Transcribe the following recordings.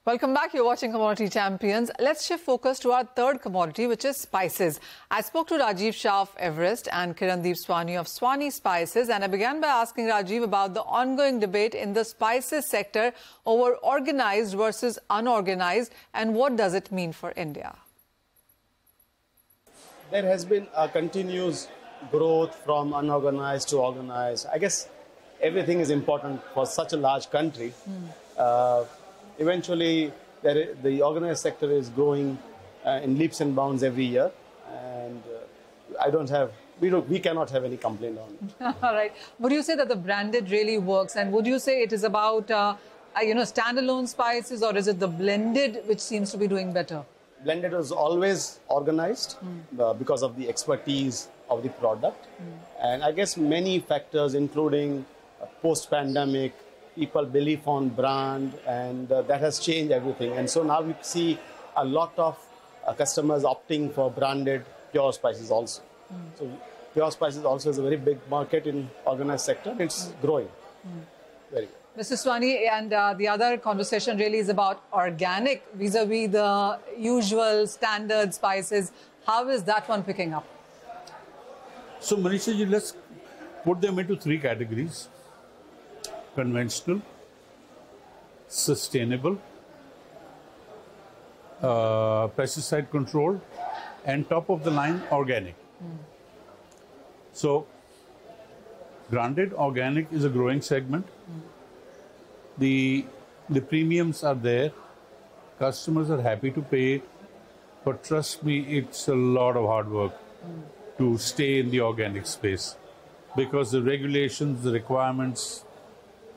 Welcome back. You're watching Commodity Champions. Let's shift focus to our third commodity, which is spices. I spoke to Rajiv Shah of Everest and Kirandeep Swani of Swani Spices, and I began by asking Rajiv about the ongoing debate in the spices sector over organized versus unorganized, and what does it mean for India? There has been a continuous growth from unorganized to organized. I guess everything is important for such a large country. Eventually, the organized sector is growing in leaps and bounds every year, and we cannot have any complaint on it. All right. Would you say that the branded really works, and would you say it is about standalone spices, or is it the blended which seems to be doing better? Blended is always organized because of the expertise of the product, and I guess many factors, including post-pandemic, people belief on brand, and that has changed everything. And so now we see a lot of customers opting for branded pure spices also. So pure spices also is a very big market in organized sector. It's growing. Very good. Mr. Swani, and the other conversation really is about organic vis-a-vis the usual standard spices. How is that one picking up? So Manisha ji, let's put them into three categories: conventional, sustainable, pesticide controlled, and top of the line organic. So branded organic is a growing segment. The premiums are there. Customers are happy to pay it, but trust me, it's a lot of hard work to stay in the organic space, because the regulations, the requirements,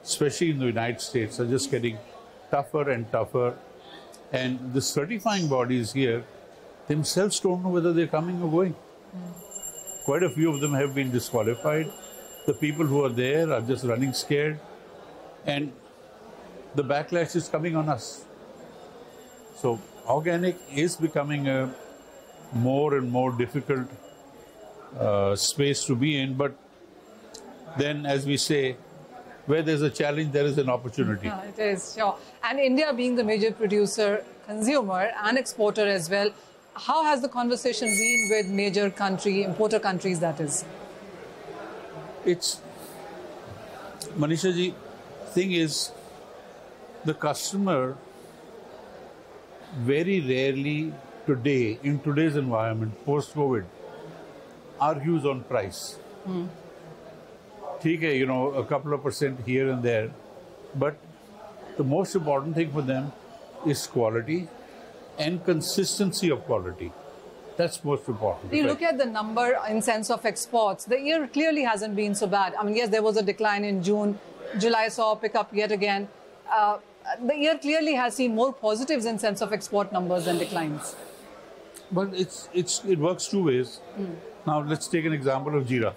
especially in the United States, are just getting tougher and tougher. And the certifying bodies here themselves don't know whether they're coming or going. Quite a few of them have been disqualified. The people who are there are just running scared. And the backlash is coming on us. So organic is becoming a more and more difficult space to be in. But then, as we say, where there's a challenge, there is an opportunity. It is, sure. And India being the major producer, consumer and exporter as well, how has the conversation been with major importer countries, that is? It's, Manisha ji, thing is, the customer very rarely today, in today's environment, post-COVID, argues on price. A couple of percent here and there, but the most important thing for them is quality and consistency of quality. That's most important. You look at the number in sense of exports, the year clearly hasn't been so bad. I mean, yes, there was a decline in June. July saw a pickup yet again. The year clearly has seen more positives in sense of export numbers than declines. But it works two ways. Now, let's take an example of Jeera.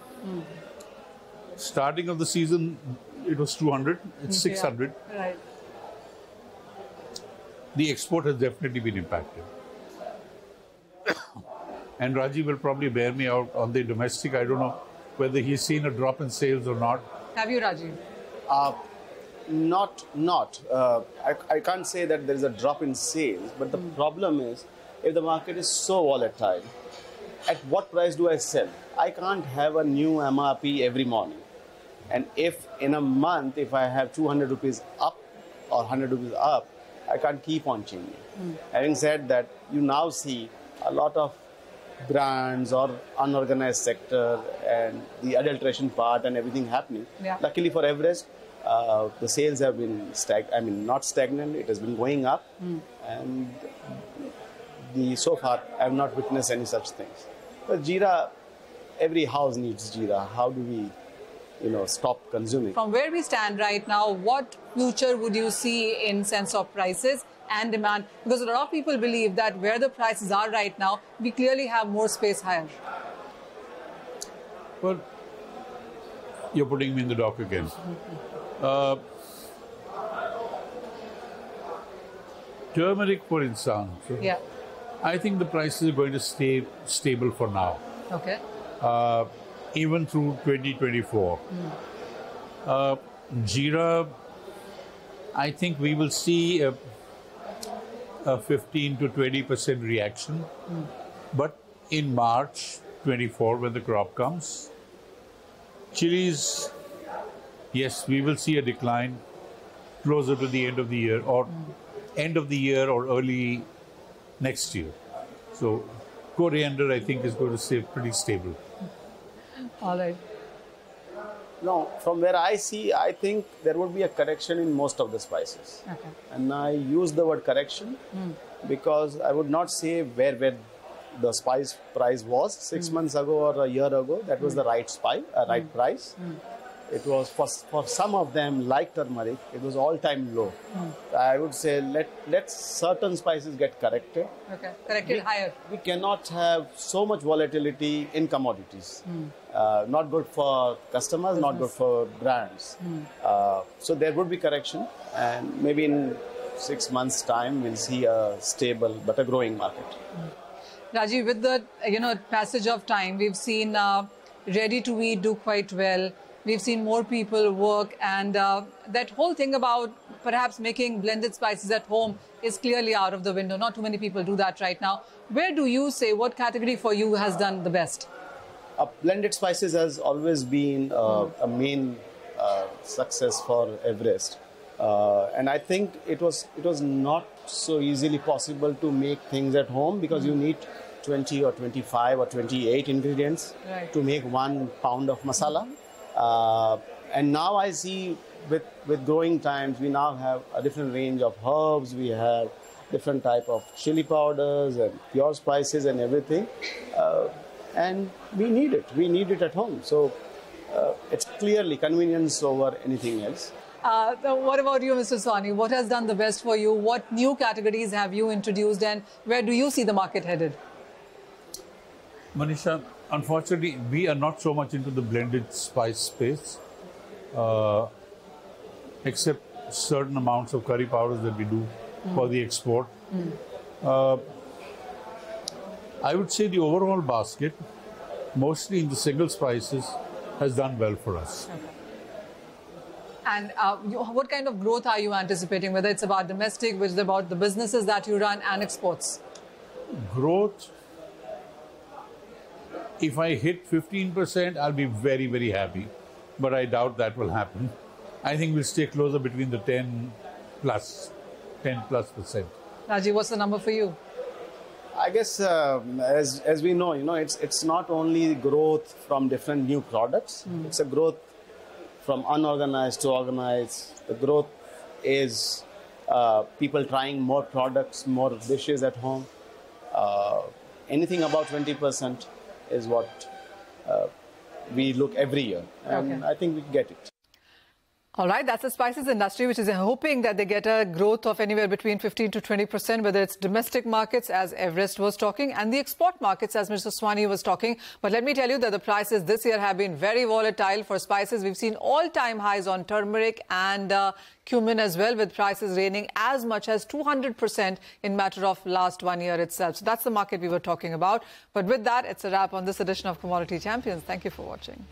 Starting of the season, it was 200, it's 600. Yeah, right. The export has definitely been impacted. And Rajiv will probably bear me out on the domestic. I don't know whether he's seen a drop in sales or not. Have you, Rajiv? Not. I can't say that there is a drop in sales, but the problem is, if the market is so volatile, at what price do I sell? I can't have a new MRP every morning. And if in a month, if I have 200 rupees up or 100 rupees up, I can't keep on changing. Having said that, you now see a lot of brands or unorganized sector and the adulteration part and everything happening. Yeah. Luckily for Everest, the sales have been not stagnant, it has been going up. And so far, I have not witnessed any such things. But Jeera, every house needs Jeera. How do we stop consuming? From where we stand right now, what future would you see in sense of prices and demand? Because a lot of people believe that where the prices are right now, we clearly have more space higher. Well, you're putting me in the dock again. Turmeric, for instance. Yeah. I think the prices are going to stay stable for now. Okay. Even through 2024. Jeera, I think we will see a 15 to 20% reaction. But in March 24, when the crop comes, chilies, yes, we will see a decline closer to the end of the year or early next year. So coriander, I think, is going to stay pretty stable. All right. No, from where I see, I think there would be a correction in most of the spices. Okay. And I use the word correction because I would not say where the spice price was 6 months ago or a year ago. That was the right right price. It was for some of them, like turmeric, it was all-time low. I would say let certain spices get corrected. Okay, corrected higher. We cannot have so much volatility in commodities. Not good for customers, not good for brands. So there would be correction, and maybe in 6 months' time, we'll see a stable but a growing market. Rajiv, with the passage of time, we've seen ready-to-eat do quite well. We've seen more people work, and that whole thing about perhaps making blended spices at home is clearly out of the window. Not too many people do that right now. Where do you say, what category for you has done the best? Blended spices has always been a main success for Everest. And I think it was not so easily possible to make things at home because you need 20 or 25 or 28 ingredients to make 1 pound of masala. And now I see with growing times, we now have a different range of herbs. We have different type of chili powders and pure spices and everything. And we need it. We need it at home. So it's clearly convenience over anything else. What about you, Mr. Swani? What has done the best for you? What new categories have you introduced, and where do you see the market headed? Manisha, unfortunately, we are not so much into the blended spice space, except certain amounts of curry powders that we do for the export. I would say the overall basket, mostly in the single spices, has done well for us. Okay. And what kind of growth are you anticipating, whether it's about domestic, which is about the businesses that you run, and exports? Growth, if I hit 15%, I'll be very, very happy. But I doubt that will happen. I think we'll stay closer between the 10 plus %. Rajiv, what's the number for you? I guess as we know, it's not only growth from different new products. It's a growth from unorganized to organized. The growth is people trying more products, more dishes at home. Anything about 20% is what we look every year, and I think we get it. All right, that's the spices industry, which is hoping that they get a growth of anywhere between 15 to 20%, whether it's domestic markets, as Everest was talking, and the export markets, as Mr. Swani was talking. But let me tell you that the prices this year have been very volatile for spices. We've seen all-time highs on turmeric and cumin as well, with prices raining as much as 200% in matter of last 1 year itself. So that's the market we were talking about. But with that, it's a wrap on this edition of Commodity Champions. Thank you for watching.